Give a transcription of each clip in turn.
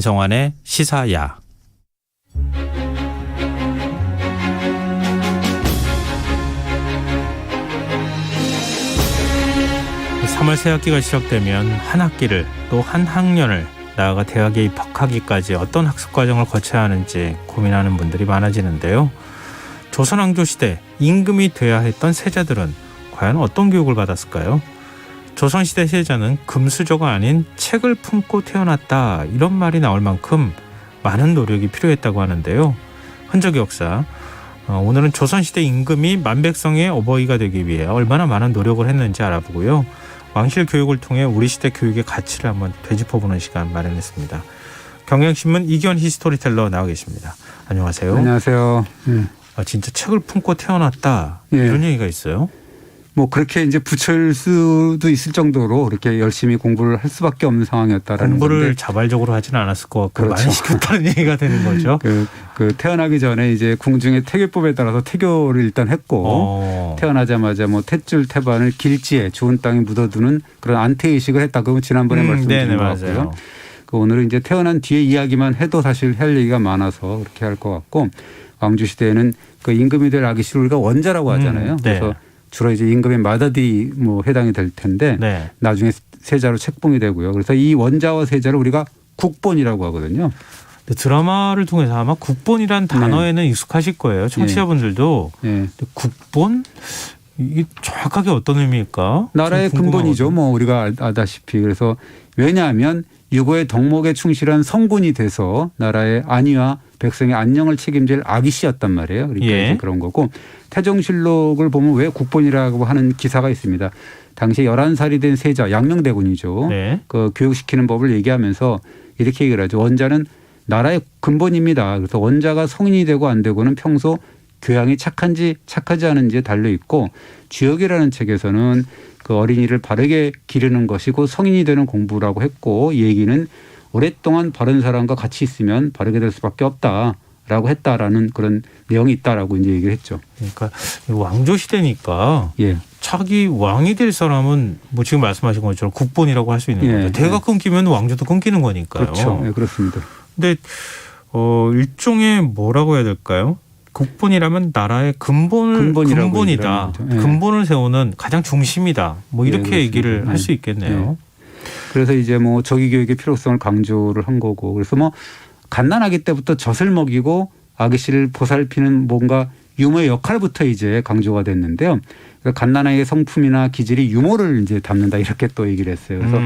김성환의 시사야. 3월 새학기가 시작되면 한 학기를 또 한 학년을 나아가 대학에 입학하기까지 어떤 학습 과정을 거쳐야 하는지 고민하는 분들이 많아지는데요. 조선왕조시대 임금이 돼야 했던 세자들은 과연 어떤 교육을 받았을까요? 조선시대 세자는 금수저가 아닌 책을 품고 태어났다, 이런 말이 나올 만큼 많은 노력이 필요했다고 하는데요. 흔적 역사, 오늘은 조선시대 임금이 만백성의 어버이가 되기 위해 얼마나 많은 노력을 했는지 알아보고요. 왕실 교육을 통해 우리 시대 교육의 가치를 한번 되짚어보는 시간 마련했습니다. 경향신문 이기원 히스토리텔러 나와 계십니다. 안녕하세요. 안녕하세요. 진짜 책을 품고 태어났다, 예. 이런 얘기가 있어요? 뭐 그렇게 이제 붙일 수도 있을 정도로 그렇게 열심히 공부를 할 수밖에 없는 상황이었다라는 공부를 건데, 자발적으로 하지는 않았을 것 같고 그렇죠. 많이 시켰다는 얘기가 되는 거죠. 그 태어나기 전에 이제 궁중의 태교법에 따라서 태교를 일단 했고 태어나자마자 뭐 탯줄 태반을 길지에 좋은 땅에 묻어두는 그런 안태의식을 했다. 그건 지난번에 말씀드린 것 같고요. 오늘은 이제 태어난 뒤에 이야기만 해도 사실 할 얘기가 많아서 그렇게 할 것 같고, 왕조 시대에는 그 임금이 될 아기씨를 우리가 원자라고 하잖아요. 네. 그래서 주로 이제 임금의 맏아들이 뭐 해당이 될 텐데 네. 나중에 세자로 책봉이 되고요. 그래서 이 원자와 세자를 우리가 국본이라고 하거든요. 드라마를 통해서 아마 국본이란 단어에는 익숙하실 거예요. 청취자분들도. 네. 국본? 이게 정확하게 어떤 의미일까? 나라의 근본이죠. 뭐 우리가 아다시피. 그래서 왜냐하면 유고의 덕목에 충실한 성군이 돼서 나라의 안위와 백성의 안녕을 책임질 아기씨였단 말이에요. 그러니까 예. 그런 거고, 태종실록을 보면 왜 국본이라고 하는 기사가 있습니다. 당시 11살이 된 세자, 양명대군이죠. 네. 그 교육시키는 법을 얘기하면서 이렇게 얘기를 하죠. 원자는 나라의 근본입니다. 그래서 원자가 성인이 되고 안 되고는 평소 교양이 착한지 착하지 않은지에 달려 있고, 주역이라는 책에서는 그 어린이를 바르게 기르는 것이 곧 성인이 되는 공부라고 했고, 이 얘기는 오랫동안 바른 사람과 같이 있으면 바르게 될 수밖에 없다라고 했다라는 그런 내용이 있다라고 이제 얘기를 했죠. 그러니까 왕조 시대니까 예. 차기 왕이 될 사람은 뭐 지금 말씀하신 것처럼 국본이라고 할 수 있는 예. 거죠. 대가 끊기면 왕조도 끊기는 거니까요. 그렇죠. 예, 그렇습니다. 근데 일종의 뭐라고 해야 될까요? 국본이라면 나라의 근본이다. 예. 근본을 세우는 가장 중심이다. 뭐 이렇게 예, 얘기를 할 수 있겠네요. 예. 그래서 이제 뭐 조기 교육의 필요성을 강조를 한 거고, 그래서 뭐 갓난아기 때부터 젖을 먹이고 아기씨를 보살피는 뭔가 유모의 역할부터 이제 강조가 됐는데요. 그러니까 갓난아기의 성품이나 기질이 유모를 이제 담는다, 이렇게 또 얘기를 했어요. 그래서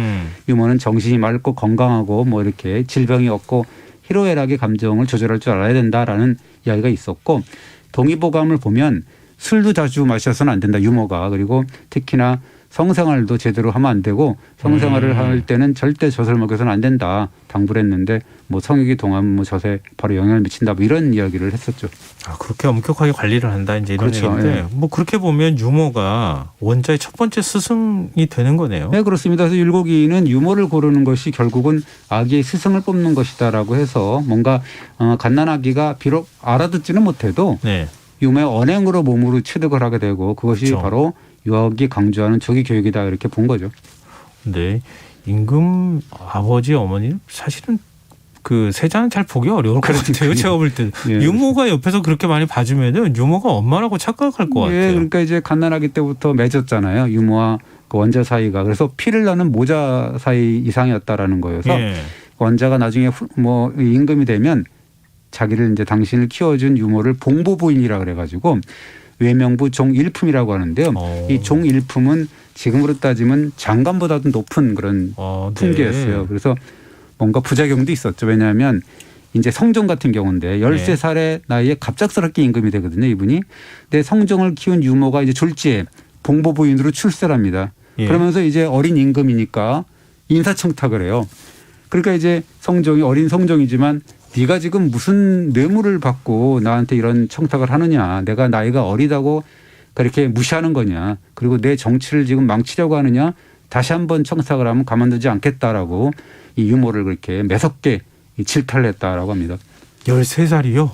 유모는 정신이 맑고 건강하고 뭐 이렇게 질병이 없고 희로애락의 감정을 조절할 줄 알아야 된다라는 이야기가 있었고, 동의보감을 보면 술도 자주 마셔서는 안 된다, 유모가. 그리고 특히나 성생활도 제대로 하면 안 되고, 성생활을 할 때는 절대 젖을 먹여서는 안 된다 당부를 했는데, 뭐 성욕이 동하면 뭐 젖에 바로 영향을 미친다, 뭐 이런 이야기를 했었죠. 그렇게 엄격하게 관리를 한다, 이제 이런 그렇죠. 얘기인데, 예. 뭐 그렇게 보면 유모가 원자의 첫 번째 스승이 되는 거네요. 네, 그렇습니다. 그래서 율곡이는 유모를 고르는 것이 결국은 아기의 스승을 뽑는 것이다라고 해서, 뭔가 갓난아기가 비록 알아듣지는 못해도 네. 유모의 언행으로 몸으로 취득을 하게 되고, 그것이 그렇죠. 바로 유학이 강조하는 조기 교육이다, 이렇게 본 거죠. 근데 임금 아버지 어머니 사실은 그 세자는 잘 보기 어려울 것 같아요. 제가 볼 때. 예. 유모가 옆에서 그렇게 많이 봐주면은 유모가 엄마라고 착각할 것 같아요. 예, 그러니까 이제 갓난아기 때부터 맺었잖아요. 유모와 그 원자 사이가. 그래서 피를 나는 모자 사이 이상이었다라는 거여서 예. 원자가 나중에 뭐 임금이 되면 자기를 이제 당신을 키워준 유모를 봉보부인이라 그래가지고 외명부 종일품이라고 하는데요. 이 종일품은 지금으로 따지면 장관보다도 높은 그런 품계였어요. 네. 그래서 뭔가 부작용도 있었죠. 왜냐하면 이제 성종 같은 경우인데 13살의 나이에 갑작스럽게 임금이 되거든요, 이분이. 근데 성종을 키운 유모가 이제 졸지에 봉보부인으로 출세를 합니다. 예. 그러면서 이제 어린 임금이니까 인사청탁을 해요. 그러니까 이제 성종이, 어린 성종이지만 네가 지금 무슨 뇌물을 받고 나한테 이런 청탁을 하느냐. 내가 나이가 어리다고 그렇게 무시하는 거냐. 그리고 내 정치를 지금 망치려고 하느냐. 다시 한번 청탁을 하면 가만두지 않겠다라고 이 유모를 그렇게 매섭게 질타를 했다라고 합니다. 13살이요?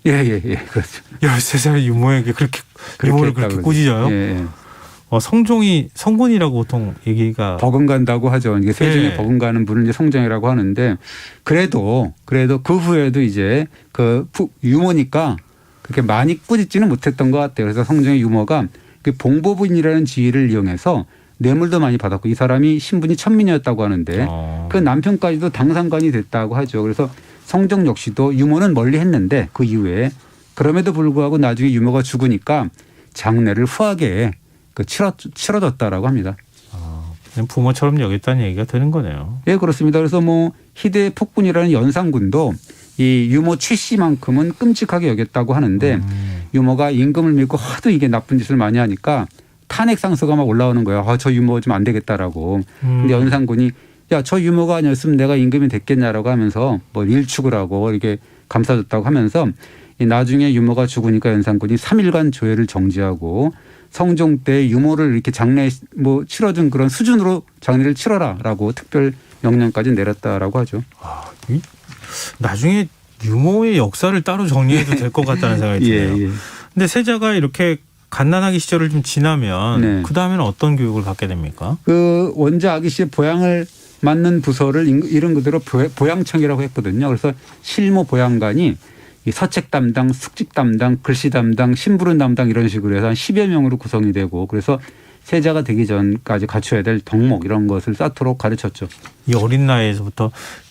예. 그렇죠. 13살 유모에게 그렇게 유모를 그렇게 그러죠. 꾸짖어요? 예. 성종이 성군이라고 보통 얘기가 버금간다고 하죠. 이게 세종에 네. 버금가는 분을 이제 성종이라고 하는데 그래도 그 후에도 이제 그 유모니까 그렇게 많이 꾸짖지는 못했던 것 같아요. 그래서 성종의 유모가 그 봉보분이라는 지위를 이용해서 뇌물도 많이 받았고 이 사람이 신분이 천민이었다고 하는데 그 남편까지도 당상관이 됐다고 하죠. 그래서 성종 역시도 유모는 멀리 했는데 그 이후에 그럼에도 불구하고 나중에 유모가 죽으니까 장례를 후하게 치러졌다라고 합니다. 그냥 부모처럼 여겼다는 얘기가 되는 거네요. 예, 그렇습니다. 그래서 뭐 희대의 폭군이라는 연산군도 이 유모 최씨만큼은 끔찍하게 여겼다고 하는데 유모가 임금을 믿고 하도 이게 나쁜 짓을 많이 하니까 탄핵 상소가 막 올라오는 거예요. 저 유모 좀 안 되겠다라고. 근데 연산군이 야, 저 유모가 아니었으면 내가 임금이 됐겠냐라고 하면서 뭐 일축을 하고 이렇게 감싸줬다고 하면서 나중에 유모가 죽으니까 연산군이 3일간 조회를 정지하고 성종 때 유모를 이렇게 장례 뭐 치러준 그런 수준으로 장례를 치러라라고 특별 명령까지 내렸다라고 하죠. 나중에 유모의 역사를 따로 정리해도 될 것 같다는 생각이 드네요. 예. 근데 세자가 이렇게 갓난아기 시절을 좀 지나면 네. 그 다음에는 어떤 교육을 받게 됩니까? 그 원자 아기 씨의 보양을 맡는 부서를 이름 그대로 보양청이라고 했거든요. 그래서 실무 보양관이 이 서책 담당, 숙직 담당, 글씨 담당, 심부름 담당 이런 식으로 해서 한 10여 명으로 구성이 되고 그래서 세자가 되기 전까지 갖춰야 될 덕목 이런 것을 쌓도록 가르쳤죠. 이 어린 나이에서부터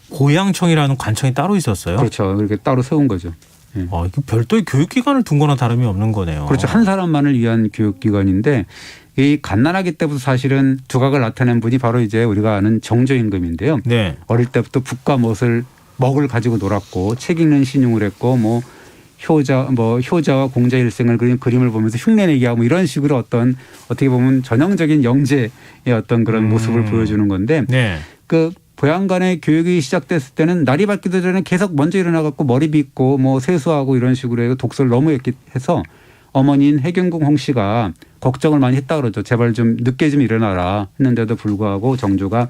보양청이라는 관청이 따로 있었어요? 그렇죠. 이렇게 따로 세운 거죠. 이거 별도의 교육기관을 둔 거나 다름이 없는 거네요. 그렇죠. 한 사람만을 위한 교육기관인데 이 갓난아기 때부터 사실은 두각을 나타낸 분이 바로 이제 우리가 아는 정조임금인데요. 네. 어릴 때부터 북과 먹을 가지고 놀았고 책 읽는 신용을 했고 뭐 효자와 공자 일생을 그린 그림을 보면서 흉내내기 하고 뭐 이런 식으로 어떻게 보면 전형적인 영재의 어떤 그런 모습을 보여주는 건데 네. 그 보양관의 교육이 시작됐을 때는 날이 밝기도 전에 계속 먼저 일어나갖고 머리 빗고 뭐 세수하고 이런 식으로 해서 독서를 너무 해서 어머니인 해경궁 홍씨가 걱정을 많이 했다 그러죠. 제발 좀 늦게 좀 일어나라 했는데도 불구하고 정조가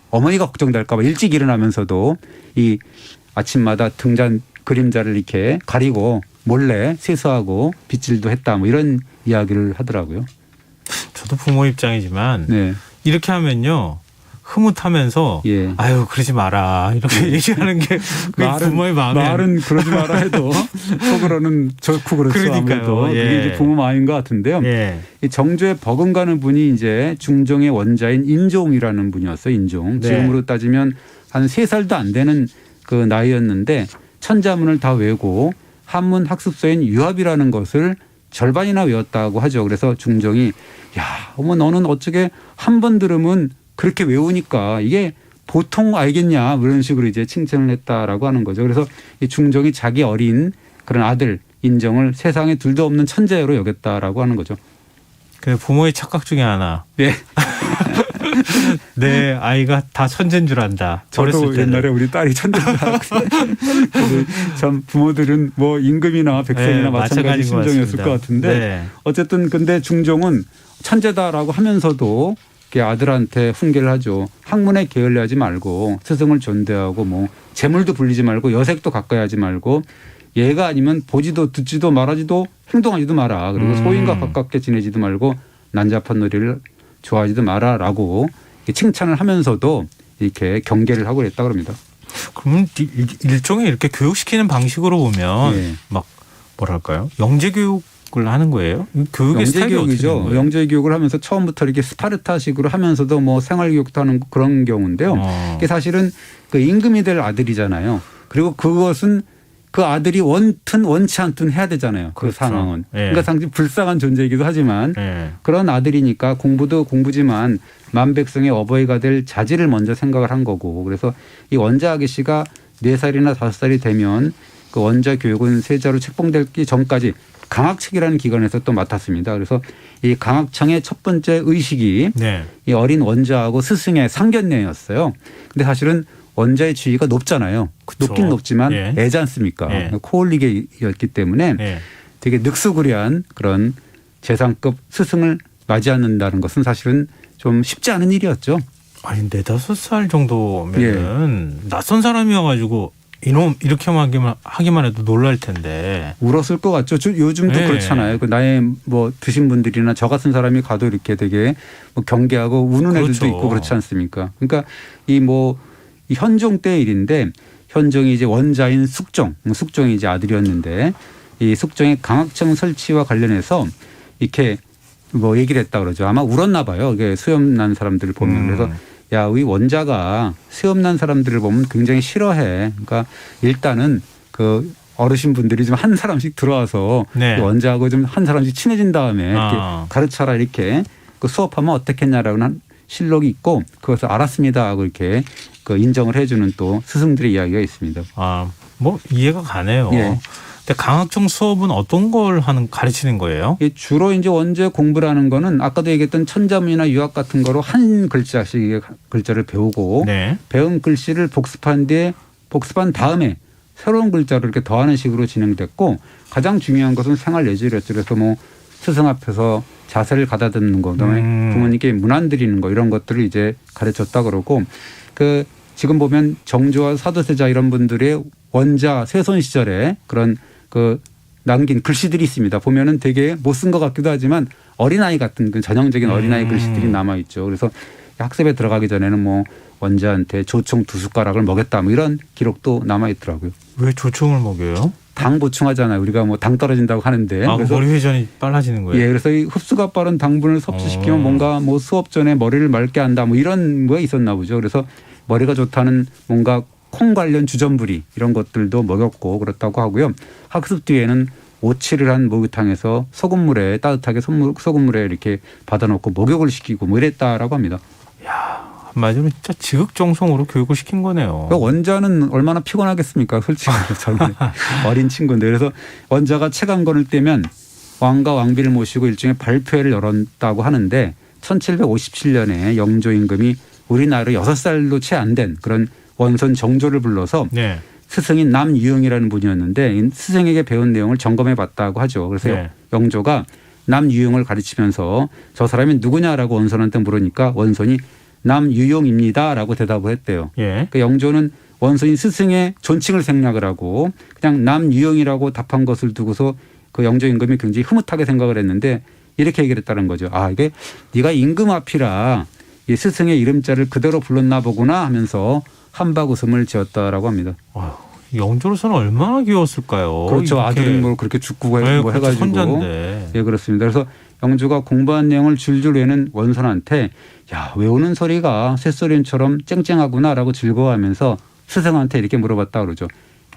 어머니가 걱정될까 봐 일찍 일어나면서도 이 아침마다 등잔 그림자를 이렇게 가리고 몰래 세수하고 빗질도 했다 뭐 이런 이야기를 하더라고요. 저도 부모 입장이지만 네. 이렇게 하면요. 흐뭇하면서 예. 아유 그러지 마라 이렇게 얘기하는 게 부모의 마음에 말은 그러지 마라 해도 속으로는 좋고 그렇죠. 그러니까요. 아무래도 예. 이게 이제 부모 마음인 것 같은데요. 예. 이 정조에 버금가는 분이 이제 중종의 원자인 인종이라는 분이었어요. 인종. 네. 지금으로 따지면 한 3살도 안 되는 그 나이였는데 천자문을 다 외우고 한문 학습서인 유합이라는 것을 절반이나 외웠다고 하죠. 그래서 중종이 야, 어머 너는 어떻게 한 번 들으면 그렇게 외우니까 이게 보통 알겠냐 이런 식으로 이제 칭찬을 했다라고 하는 거죠. 그래서 이 중종이 자기 어린 그런 아들 인정을 세상에 둘도 없는 천재로 여겼다라고 하는 거죠. 그 부모의 착각 중에 하나. 네. 내 아이가 다 천재인 줄 안다. 저도 어렸을 때는. 옛날에 우리 딸이 천재인 줄 알았어요. 참 부모들은 뭐 임금이나 백성이나 네, 마찬가지 마찬가지인 것 심정이었을 같습니다. 것 같은데 네. 어쨌든 근데 중종은 천재다라고 하면서도 아들한테 훈계를 하죠. 학문에 게을리하지 말고 스승을 존대하고 뭐 재물도 불리지 말고 여색도 가까이 하지 말고 얘가 아니면 보지도 듣지도 말하지도 행동하지도 마라. 그리고 소인과 가깝게 지내지도 말고 난잡한 놀이를 좋아하지도 마라라고 칭찬을 하면서도 이렇게 경계를 하고 그랬다 그럽니다. 그러면 일종의 이렇게 교육시키는 방식으로 보면 예. 막 뭐랄까요? 영재 교육을 하는 거예요? 교육의 영재 스타일이 어떻게 되는 교육이죠. 거예요? 영재 교육을 하면서 처음부터 이렇게 스파르타식으로 하면서도 뭐 생활 교육도 하는 그런 경우인데요. 이게 사실은 그 임금이 될 아들이잖아요. 그리고 그것은 그 아들이 원치 않든 해야 되잖아요. 그 그렇죠. 상황은. 예. 그러니까 상당히 불쌍한 존재이기도 하지만 예. 그런 아들이니까 공부도 공부지만 만백성의 어버이가 될 자질을 먼저 생각을 한 거고 그래서 이 원자 아기씨가 4살이나 5살이 되면 그 원자 교육은 세자로 책봉되기 전까지 강학책이라는 기관에서 또 맡았습니다. 그래서 이 강학청의 첫 번째 의식이 네. 이 어린 원자하고 스승의 상견례였어요. 근데 사실은 원자의 지위가 높잖아요. 그쵸. 높긴 높지만 예. 애지 않습니까? 예. 코올리게였기 때문에 예. 되게 늑수구리한 그런 재상급 스승을 맞이하는다는 것은 사실은 좀 쉽지 않은 일이었죠. 아니 4-5살 정도면은 낯선 사람이어가지고 이놈 이렇게 하기만 해도 놀랄 텐데. 울었을 것 같죠. 요즘도 네. 그렇잖아요. 그 나이 뭐 드신 분들이나 저 같은 사람이 가도 이렇게 되게 뭐 경계하고 우는 애들도 그렇죠. 있고 그렇지 않습니까? 그러니까 이 현종 때의 일인데 현종이 이제 원자인 숙종이 이제 아들이었는데 이 숙종의 강학청 설치와 관련해서 이렇게 뭐 얘기를 했다 그러죠. 아마 울었나 봐요. 이게 수염 난 사람들을 보면. 그래서 야, 우리 원자가 수염 난 사람들을 보면 굉장히 싫어해. 그러니까 일단은 그 어르신 분들이 좀 한 사람씩 들어와서 네. 원자하고 좀 한 사람씩 친해진 다음에 이렇게 가르쳐라 이렇게 그 수업하면 어떻겠냐라는 실록이 있고 그것을 알았습니다 하고 이렇게 그 인정을 해주는 또 스승들의 이야기가 있습니다. 뭐 이해가 가네요. 예. 근데 강학청 수업은 어떤 걸 가르치는 거예요? 주로 이제 원제 공부라는 거는 아까도 얘기했던 천자문이나 유학 같은 거로 한 글자씩 글자를 배우고 네. 배운 글씨를 복습한 다음에 새로운 글자를 이렇게 더하는 식으로 진행됐고 가장 중요한 것은 생활 예절이었죠. 그래서 뭐 스승 앞에서 자세를 가다듬는 거, 그다음에 부모님께 문안 드리는 거 이런 것들을 이제 가르쳤다 그러고 그 지금 보면 정조와 사도세자 이런 분들의 원자 세손 시절에 그런 그 남긴 글씨들이 있습니다. 보면은 되게 못 쓴 것 같기도 하지만 어린아이 같은 그 전형적인 어린아이 글씨들이 남아 있죠. 그래서 학습에 들어가기 전에는 뭐 원자한테 조총 2숟가락을 먹였다 뭐 이런 기록도 남아 있더라고요. 왜 조총을 먹여요? 당 보충하잖아요. 우리가 뭐 당 떨어진다고 하는데. 그래서 머리 회전이 빨라지는 거예요. 예, 그래서 이 흡수가 빠른 당분을 섭취시키면 뭔가 뭐 수업 전에 머리를 맑게 한다 뭐 이런 거에 있었나 보죠. 그래서 머리가 좋다는 뭔가 콩 관련 주전부리 이런 것들도 먹였고 그렇다고 하고요. 학습 뒤에는 오칠을 한 목욕탕에서 소금물에 따뜻하게 소금물에 이렇게 받아놓고 목욕을 시키고 뭐 이랬다라고 합니다. 한마디로 진짜 지극정성으로 교육을 시킨 거네요. 그러니까 원자는 얼마나 피곤하겠습니까? 솔직히 젊은 어린 친구인데. 그래서 원자가 책 한 권을 떼면 왕과 왕비를 모시고 일종의 발표회를 열었다고 하는데 1757년에 영조 임금이 우리 나이로 6살도 채 안 된 그런 원손 정조를 불러서 네. 스승인 남유용이라는 분이었는데 스승에게 배운 내용을 점검해 봤다고 하죠. 그래서 네. 영조가 남유용을 가르치면서 저 사람이 누구냐라고 원손한테 물으니까 원손이 남유용입니다라고 대답을 했대요. 예. 그 영조는 원손인 스승의 존칭을 생략을 하고 그냥 남유용이라고 답한 것을 두고서 그 영조 임금이 굉장히 흐뭇하게 생각을 했는데 이렇게 얘기를 했다는 거죠. 이게 네가 임금 앞이라 이 스승의 이름자를 그대로 불렀나 보구나 하면서 한박 웃음을 지었다라고 합니다. 영조로서는 얼마나 귀여웠을까요? 그렇죠. 아들은 뭐 그렇게 죽고 뭐 해가지고. 손자인데. 예, 그렇습니다. 그래서 영조가 공부한 내용을 줄줄 외는 원손한테 야, 외우는 소리가 쇳소리처럼 쨍쨍하구나라고 즐거워하면서 스승한테 이렇게 물어봤다 그러죠.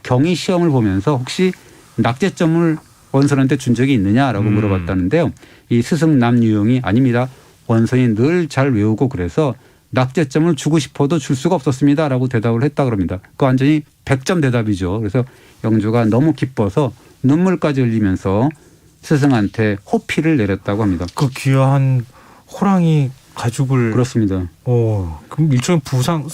경위 시험을 보면서 혹시 낙제점을 원손한테 준 적이 있느냐라고 물어봤다는데요. 이 스승 남유용이 아닙니다. 원손이 늘 잘 외우고 그래서 낙제점을 주고 싶어도 줄 수가 없었습니다라고 대답을 했다 그럽니다. 그 완전히 100점 대답이죠. 그래서 영조가 너무 기뻐서 눈물까지 흘리면서 스승한테 호피를 내렸다고 합니다. 그 귀한 호랑이 가죽을. 그렇습니다. 그럼 일종의 부상.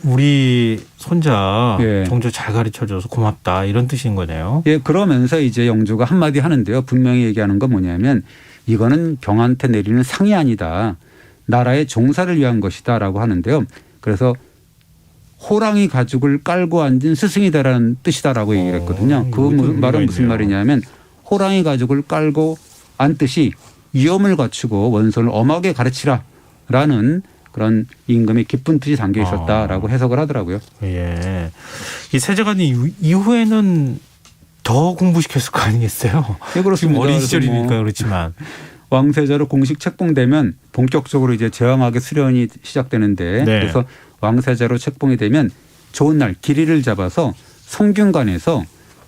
우리 손자 예. 정조 잘 가르쳐줘서 고맙다 이런 뜻인 거네요. 예, 그러면서 이제 영조가 한마디 하는데요. 분명히 얘기하는 건 뭐냐면 이거는 경한테 내리는 상이 아니다. 나라의 종사를 위한 것이다라고 하는데요. 그래서 호랑이 가죽을 깔고 앉은 스승이다라는 뜻이다라고 얘기를 했거든요. 그 말은 무슨 말이냐면 호랑이 가죽을 깔고 앉듯이 위엄을 갖추고 원손을 엄하게 가르치라라는 그런 임금의 깊은 뜻이 담겨 있었다라고 해석을 하더라고요. 예. 이 세자관이 이후에는 더 공부시켰을 거 아니겠어요? 예, 그렇습니다. 지금 어린 시절이니까 그렇지만. 왕세자로 공식 책봉되면 본격적으로 이제 제왕학의 수련이 시작되는데 네. 그래서 왕세자로 책봉이 되면 좋은 날 길이를 잡아서 성균관에서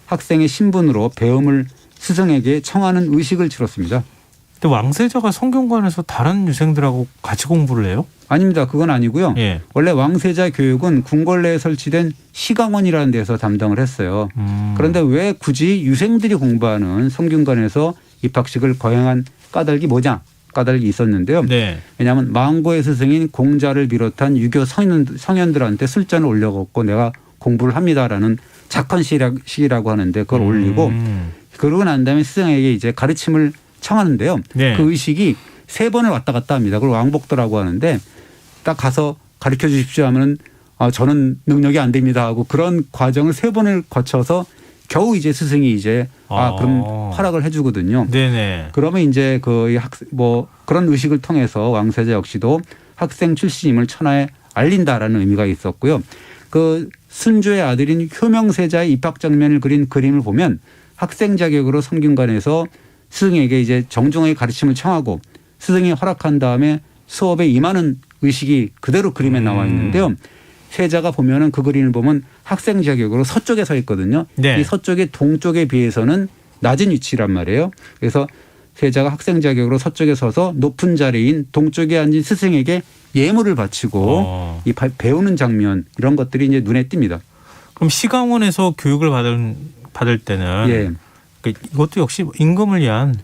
학생의 신분으로 배움을 스승에게 청하는 의식을 치렀습니다. 근데 왕세자가 성균관에서 다른 유생들하고 같이 공부를 해요? 아닙니다. 그건 아니고요. 예. 원래 왕세자 교육은 궁궐내에 설치된 시강원이라는 데서 담당을 했어요. 그런데 왜 굳이 유생들이 공부하는 성균관에서 입학식을 거행한 까닭이 뭐냐? 까닭이 있었는데요. 네. 왜냐하면 망고의 스승인 공자를 비롯한 유교 성현들한테 술잔을 올려갖고 내가 공부를 합니다라는 작헌식이라고 하는데 그걸 올리고 그러고 난 다음에 스승에게 이제 가르침을 청하는데요. 네. 그 의식이 3번을 왔다 갔다 합니다. 그걸 왕복도라고 하는데 딱 가서 가르쳐 주십시오 하면 저는 능력이 안 됩니다 하고 그런 과정을 3번을 거쳐서 겨우 이제 스승이 이제 그럼 허락을 해주거든요. 네네. 그러면 이제 그런 의식을 통해서 왕세자 역시도 학생 출신임을 천하에 알린다라는 의미가 있었고요. 그 순조의 아들인 효명세자의 입학 장면을 그린 그림을 보면 학생 자격으로 성균관에서 스승에게 이제 정중하게 가르침을 청하고 스승이 허락한 다음에 수업에 임하는 의식이 그대로 그림에 나와 있는데요. 세자가 보면은 그 그림을 보면 학생 자격으로 서쪽에 서 있거든요. 네. 이 서쪽의 동쪽에 비해서는 낮은 위치란 말이에요. 그래서 세자가 학생 자격으로 서쪽에 서서 높은 자리인 동쪽에 앉은 스승에게 예물을 바치고 이 배우는 장면 이런 것들이 이제 눈에 띕니다. 그럼 시강원에서 교육을 받을 때는 예. 이것도 역시 임금을 위한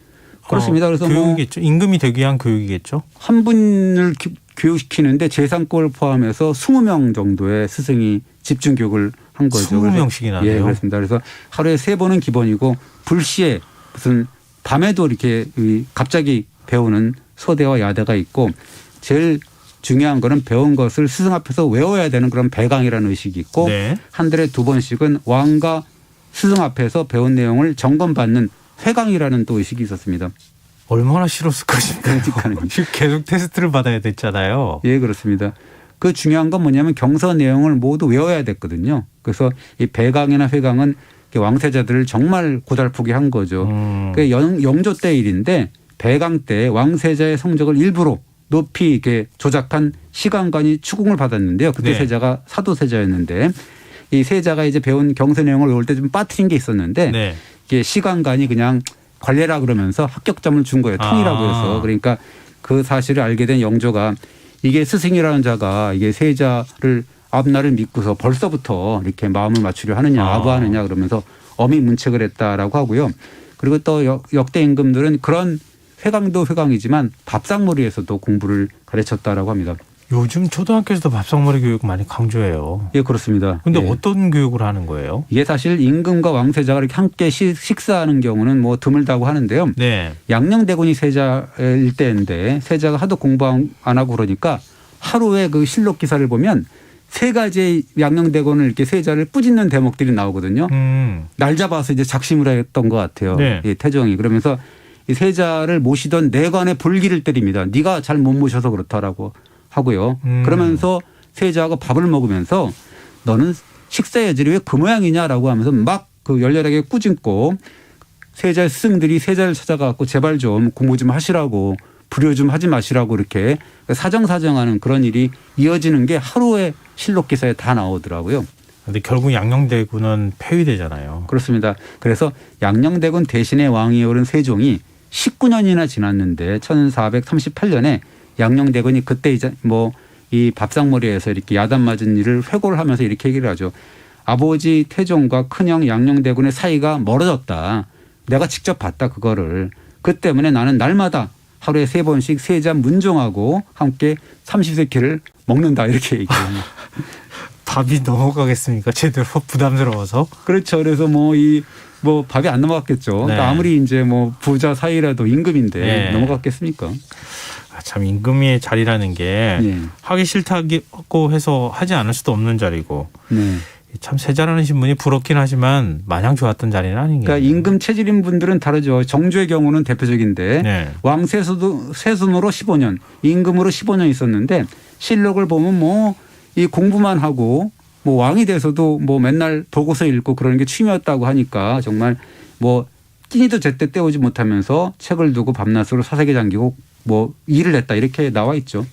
그렇습니다. 그래서 교육이겠죠. 임금이 되기 위한 교육이겠죠. 한 분을 교육시키는데 재상권을 포함해서 20명 정도의 스승이 집중 교육을 한 거죠. 20명씩이나 예, 돼요. 그렇습니다. 그래서 하루에 3번은 기본이고 불시에 무슨 밤에도 이렇게 갑자기 배우는 소대와 야대가 있고 제일 중요한 거는 배운 것을 스승 앞에서 외워야 되는 그런 배강이라는 의식이 있고 네. 한 달에 2번씩은 왕과 스승 앞에서 배운 내용을 점검받는 회강이라는 또 의식이 있었습니다. 얼마나 싫었을 것인가요. 그러니까요. 계속 테스트를 받아야 됐잖아요. 예, 그렇습니다. 그 중요한 건 뭐냐면 경서 내용을 모두 외워야 됐거든요. 그래서 이 배강이나 회강은 왕세자들을 정말 고달프게 한 거죠. 그 영조 때 일인데 배강 때 왕세자의 성적을 일부러 높이 이렇게 조작한 시강관이 추궁을 받았는데요. 그때 네. 세자가 사도세자였는데 이 세자가 이제 배운 경서 내용을 외울 때 좀 빠뜨린 게 있었는데 네. 이게 시강관이 그냥 관례라 그러면서 합격점을 준 거예요. 통이라고 해서. 그러니까 그 사실을 알게 된 영조가 이게 스승이라는 자가 이게 세자를 앞날을 믿고서 벌써부터 이렇게 마음을 맞추려 하느냐 아부하느냐 그러면서 엄히 문책을 했다라고 하고요. 그리고 또 역대 임금들은 그런 회강도 회강이지만 밥상머리에서도 공부를 가르쳤다라고 합니다. 요즘 초등학교에서도 밥상머리 교육 많이 강조해요. 예, 그렇습니다. 근데 예. 어떤 교육을 하는 거예요? 이게 사실 임금과 왕세자가 이렇게 함께 식사하는 경우는 뭐 드물다고 하는데요. 네. 양녕대군이 세자일 때인데 세자가 하도 공부 안 하고 그러니까 하루에 그 실록 기사를 보면 3가지의 양녕대군을 이렇게 세자를 뿌짓는 대목들이 나오거든요. 날 잡아서 이제 작심을 했던 것 같아요. 네. 이 태종이. 그러면서 이 세자를 모시던 내관의 불기를 때립니다. 네가 잘 못 모셔서 그렇다라고 하고요. 그러면서 세자하고 밥을 먹으면서 너는 식사 여질이 왜 그 모양이냐라고 하면서 막 그 열렬하게 꾸짖고 세자의 스승들이 세자를 찾아가고 제발 좀 공부 좀 하시라고 불효 좀 하지 마시라고 이렇게 사정사정하는 그런 일이 이어지는 게 하루에 실록 기사에 다 나오더라고요. 근데 결국 양녕대군은 폐위되잖아요. 그렇습니다. 그래서 양녕대군 대신에 왕위에 오른 세종이 19년이나 지났는데 1438년에 양녕대군이 그때 이제 이 밥상머리에서 이렇게 야단 맞은 일을 회고를 하면서 이렇게 얘기를 하죠. 아버지 태종과 큰형 양녕대군의 사이가 멀어졌다. 내가 직접 봤다 그거를. 그 때문에 나는 날마다 하루에 3번씩 세자 문종하고 함께 30세끼를 먹는다 이렇게 얘기해요. 밥이 넘어가겠습니까? 제대로 부담스러워서. 그렇죠. 그래서 밥이 안 넘어갔겠죠. 네. 그러니까 아무리 이제 부자 사이라도 임금인데 네. 넘어갔겠습니까? 참 임금의 자리라는 게 네. 하기 싫다고 해서 하지 않을 수도 없는 자리고 네. 참 세자라는 신분이 부럽긴 하지만 마냥 좋았던 자리는 아닌 게. 그러니까 임금 체질인 분들은 다르죠. 정조의 경우는 대표적인데 네. 왕세순으로 15년, 임금으로 15년 있었는데 실록을 보면 이 공부만 하고 왕이 돼서도 맨날 보고서 읽고 그러는 게 취미였다고 하니까 정말 끼니도 제때 때우지 못하면서 책을 두고 밤낮으로 사색에 잠기고 일을 했다 이렇게 나와 있죠.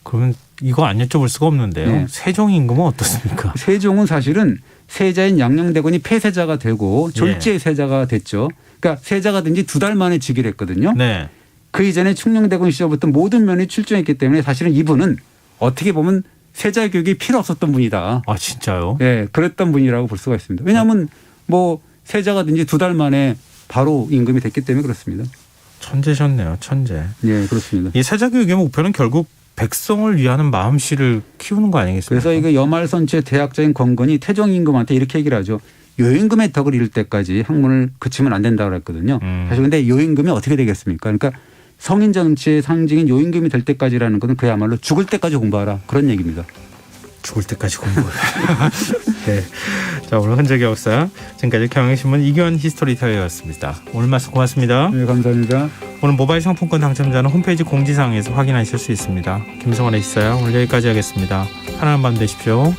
그러면 이거 안 여쭤볼 수가 없는데요. 네. 세종 임금은 어떻습니까? 세종은 사실은 세자인 양녕대군이 폐세자가 되고 졸지의 세자가 됐죠. 그러니까 세자가 된 지 2달 만에 즉위를 했거든요. 네. 그 이전에 충녕대군 시절부터 모든 면이 출중했기 때문에 사실은 이분은 어떻게 보면 세자 교육이 필요 없었던 분이다. 아 진짜요? 네, 그랬던 분이라고 볼 수가 있습니다. 왜냐하면 세자가 된 지 2달 만에 바로 임금이 됐기 때문에 그렇습니다. 천재셨네요. 천재. 네, 그렇습니다. 이 세자 교육의 목표는 결국 백성을 위하는 마음씨를 키우는 거 아니겠습니까? 그래서 이거 여말선체의 대학자인 권건이 태종 임금한테 이렇게 얘기를 하죠. 요임금의 덕을 이룰 때까지 학문을 그치면 안 된다고 그랬거든요. 사실 근데 요임금이 어떻게 되겠습니까? 그러니까 성인 정치의 상징인 요임금이 될 때까지라는 것은 그야말로 죽을 때까지 공부하라 그런 얘기입니다. 죽을 때까지 공부를. 네. 자, 오늘 흔적의 역사. 지금까지 경향신문 이규환 히스토리텔러였습니다. 오늘 말씀 고맙습니다. 네, 감사합니다. 오늘 모바일 상품권 당첨자는 홈페이지 공지사항에서 확인하실 수 있습니다. 김성환의 시사야 오늘 여기까지 하겠습니다. 편안한 밤 되십시오.